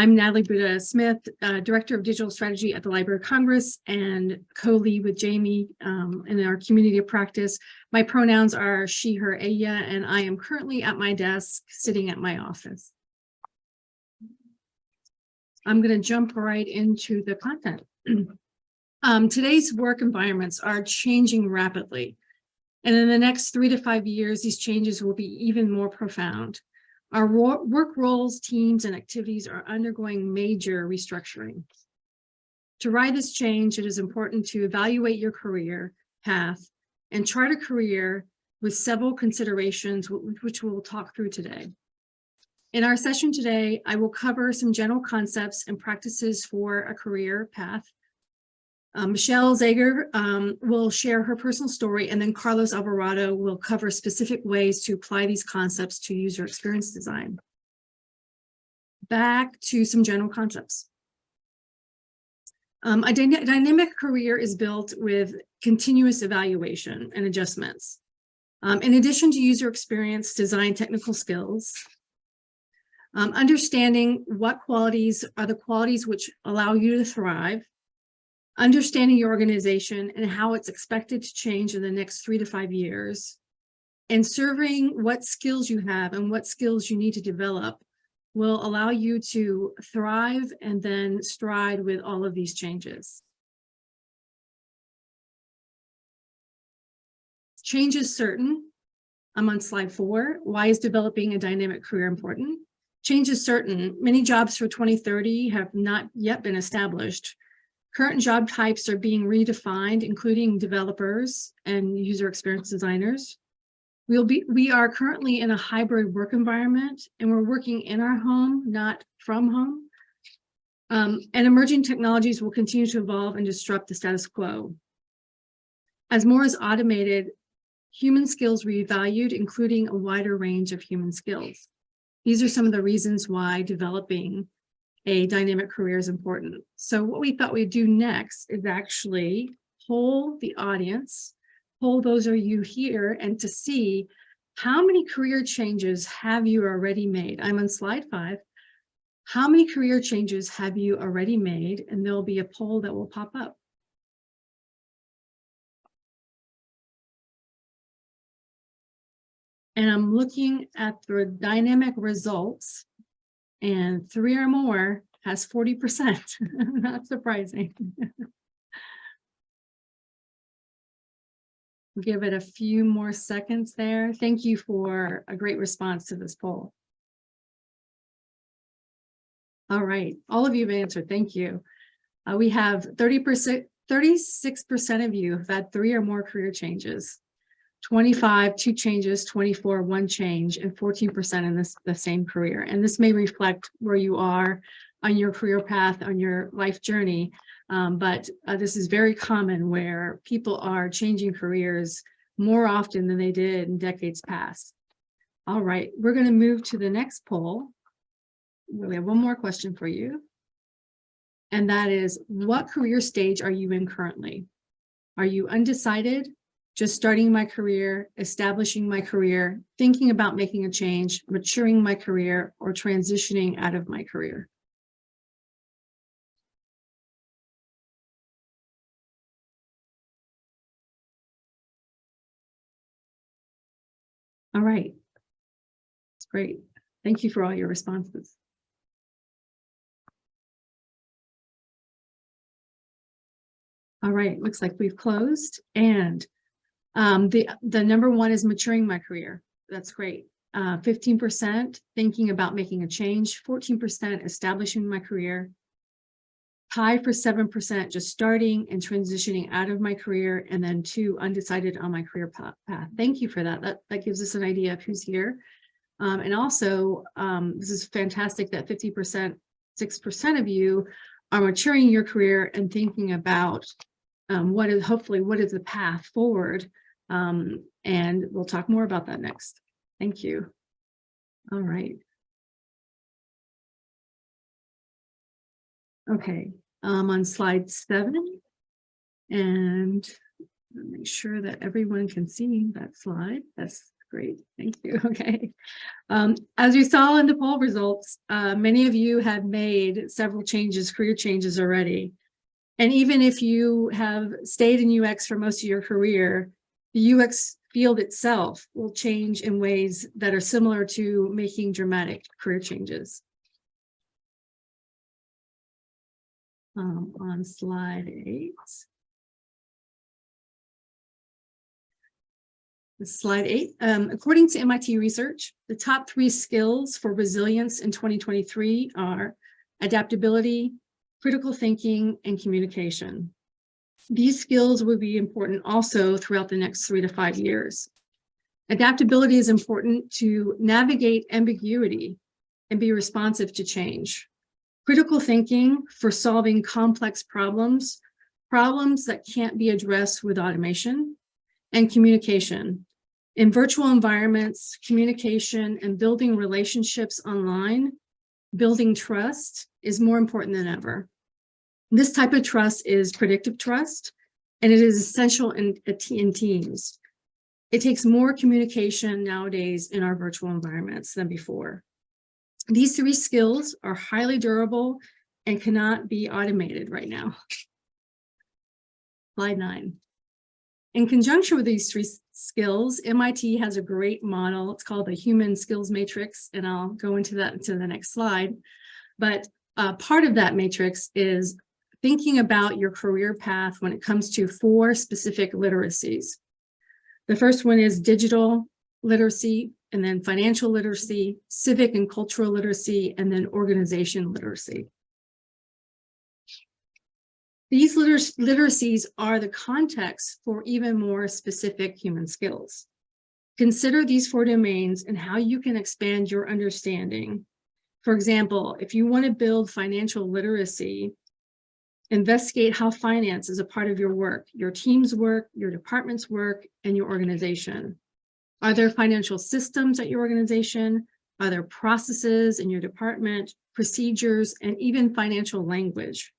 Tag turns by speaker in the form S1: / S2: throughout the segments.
S1: I'm Natalie Buda Smith, Director of Digital Strategy at the Library of Congress and co-lead with Jamie in our community of practice. My pronouns are she, her, ella, and I am currently at my desk sitting at my office. I'm going to jump right into the content. Today's work environments are changing rapidly, and in the next 3 to 5 years, these changes will be even more profound. Our work roles, teams, and activities are undergoing major restructuring. To ride this change, it is important to evaluate your career path and chart a career with several considerations, which we'll talk through today. In our session today, I will cover some general concepts and practices for a career path. Michelle Zager will share her personal story, and then Carlos Alvarado will cover specific ways to apply these concepts to user experience design. Back to some general concepts. A dynamic career is built with continuous evaluation and adjustments. In addition to user experience design technical skills, understanding what qualities are the qualities which allow you to thrive, understanding your organization and how it's expected to change in the next 3 to 5 years, and surveying what skills you have and what skills you need to develop will allow you to thrive and then stride with all of these changes. Change is certain. I'm on slide 4. Why is developing a dynamic career important? Change is certain. Many jobs for 2030 have not yet been established. Current job types are being redefined, including developers and user experience designers. We are currently in a hybrid work environment, and we're working in our home, not from home. And emerging technologies will continue to evolve and disrupt the status quo. As more is automated, human skills will be valued, including a wider range of human skills. These are some of the reasons why developing a dynamic career is important. So what we thought we'd do next is actually poll the audience, poll those of you here, and to see how many career changes have you already made. I'm on slide 5. How many career changes have you already made? And there'll be a poll that will pop up. And I'm looking at the dynamic results, and 3 or more has 40%. Not surprising. Give it a few more seconds there. Thank you for a great response to this poll. All right, all of you have answered. Thank you. We have 36% of you have had 3 or more career changes. 25, 2 changes, 24, 1 change, and 14% in the same career. And this may reflect where you are on your career path, on your life journey. But this is very common where people are changing careers more often than they did in decades past. All right, we're going to move to the next poll. We have one more question for you. And that is, what career stage are you in currently? Are you undecided? Just starting my career, establishing my career, thinking about making a change, maturing my career, or transitioning out of my career? All right. That's great. Thank you for all your responses. All right, looks like we've closed. And the number 1 is maturing my career. That's great. 15% thinking about making a change, 14% establishing my career, tie for 7% just starting and transitioning out of my career, and then 2 undecided on my career path. Thank you for that. That gives us an idea of who's here. And also, this is fantastic that 50%, 6% of you are maturing your career and thinking about what is the path forward. And we'll talk more about that next. Thank you. All right. Okay, on slide 7, and make sure that everyone can see that slide. That's Great, thank you. Okay. As you saw in the poll results, many of you have made several changes, career changes already. And even if you have stayed in UX for most of your career, the UX field itself will change in ways that are similar to making dramatic career changes. On slide 8. Slide 8. According to MIT research, the top 3 skills for resilience in 2023 are adaptability, critical thinking, and communication. These skills will be important also throughout the next 3 to 5 years. Adaptability is important to navigate ambiguity and be responsive to change. Critical thinking for solving complex problems that can't be addressed with automation, and communication. In virtual environments, communication and building relationships online, building trust is more important than ever. This type of trust is predictive trust, and it is essential in teams. It takes more communication nowadays in our virtual environments than before. These 3 skills are highly durable and cannot be automated right now. Slide 9. In conjunction with these 3 skills, MIT has a great model. It's called the Human Skills Matrix, and I'll go into that into the next slide. But part of that matrix is thinking about your career path when it comes to 4 specific literacies. The first one is digital literacy, and then financial literacy, civic and cultural literacy, and then organization literacy. These literacies are the context for even more specific human skills. Consider these 4 domains and how you can expand your understanding. For example, if you want to build financial literacy, investigate how finance is a part of your work, your team's work, your department's work, and your organization. Are there financial systems at your organization? Are there processes in your department, procedures, and even financial language?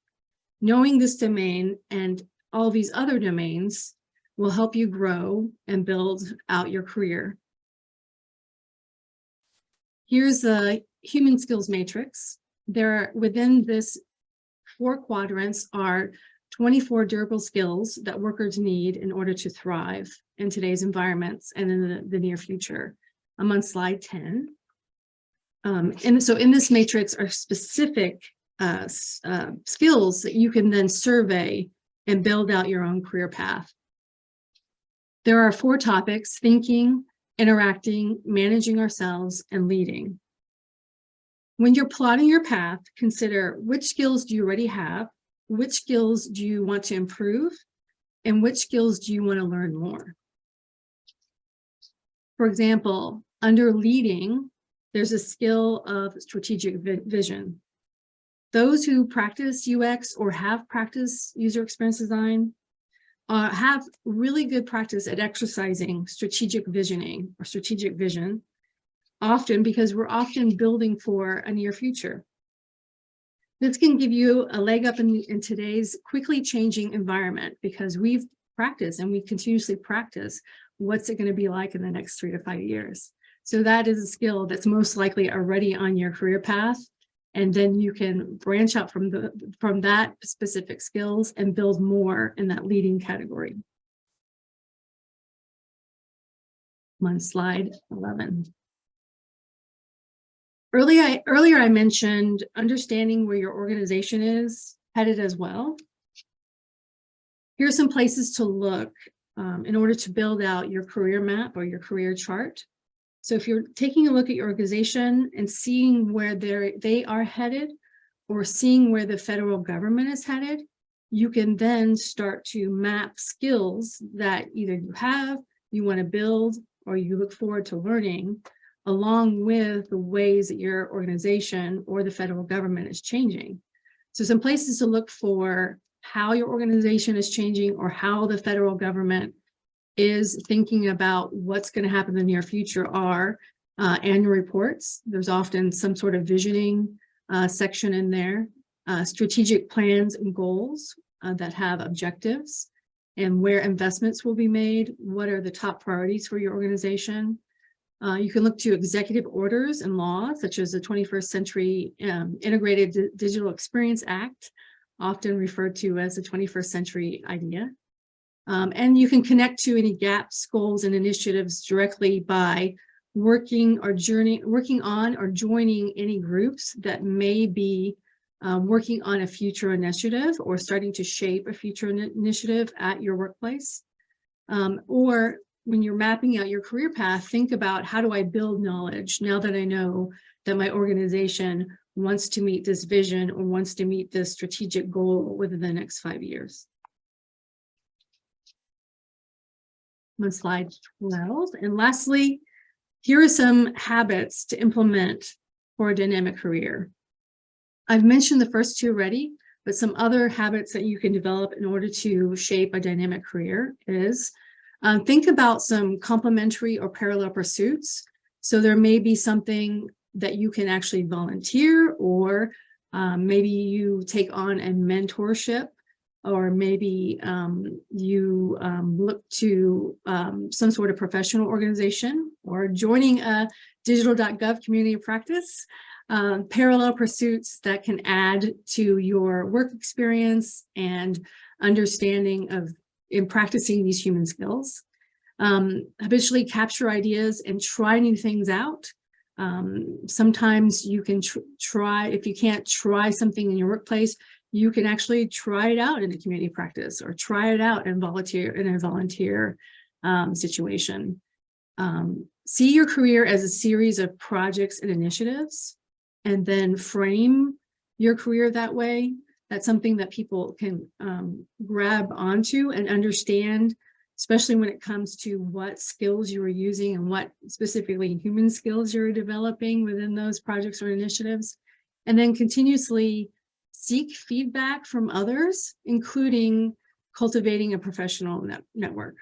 S1: Knowing this domain and all these other domains will help you grow and build out your career. Here's the human skills matrix. Within this 4 quadrants are 24 durable skills that workers need in order to thrive in today's environments and in the near future. I'm on slide 10. And so in this matrix are specific skills that you can then survey and build out your own career path. There are 4 topics: thinking, interacting, managing ourselves, and leading. When you're plotting your path, consider which skills do you already have, which skills do you want to improve, and which skills do you want to learn more. For example, under leading, there's a skill of strategic vision. Those who practice UX or have practiced user experience design have really good practice at exercising strategic visioning or strategic vision, often because we're often building for a near future. This can give you a leg up in today's quickly changing environment, because we've practiced and we continuously practice what's it going to be like in the next 3 to 5 years. So that is a skill that's most likely already on your career path. And then you can branch out from that specific skills and build more in that leading category. I'm on slide 11. Earlier I mentioned understanding where your organization is headed as well. Here are some places to look in order to build out your career map or your career chart. So if you're taking a look at your organization and seeing where they are headed, or seeing where the federal government is headed, you can then start to map skills that either you have, you want to build, or you look forward to learning, along with the ways that your organization or the federal government is changing. So some places to look for how your organization is changing, or how the federal government is thinking about what's going to happen in the near future are annual reports. There's often some sort of visioning section in there, strategic plans and goals that have objectives and where investments will be made, what are the top priorities for your organization, You can look to executive orders and laws, such as the 21st Century Integrated Digital Experience Act, often referred to as the 21st Century IDEA. And you can connect to any gaps, goals, and initiatives directly by working on or joining any groups that may be working on a future initiative or starting to shape a future initiative at your workplace. Or when you're mapping out your career path, think about, how do I build knowledge now that I know that my organization wants to meet this vision or wants to meet this strategic goal within the next 5 years. I'm on slide 12. And lastly, here are some habits to implement for a dynamic career. I've mentioned the first two already, but some other habits that you can develop in order to shape a dynamic career is think about some complementary or parallel pursuits. So there may be something that you can actually volunteer, or maybe you take on a mentorship, or maybe you look to some sort of professional organization, or joining a Digitalgov community of practice. Parallel pursuits that can add to your work experience and understanding of in practicing these human skills. Habitually capture ideas and try new things out. Sometimes you can try, if you can't try something in your workplace, you can actually try it out in a community practice, or try it out in a volunteer situation. See your career as a series of projects and initiatives, and then frame your career that way. That's something that people can grab onto and understand, especially when it comes to what skills you are using and what specifically human skills you're developing within those projects or initiatives. And then continuously seek feedback from others, including cultivating a professional network.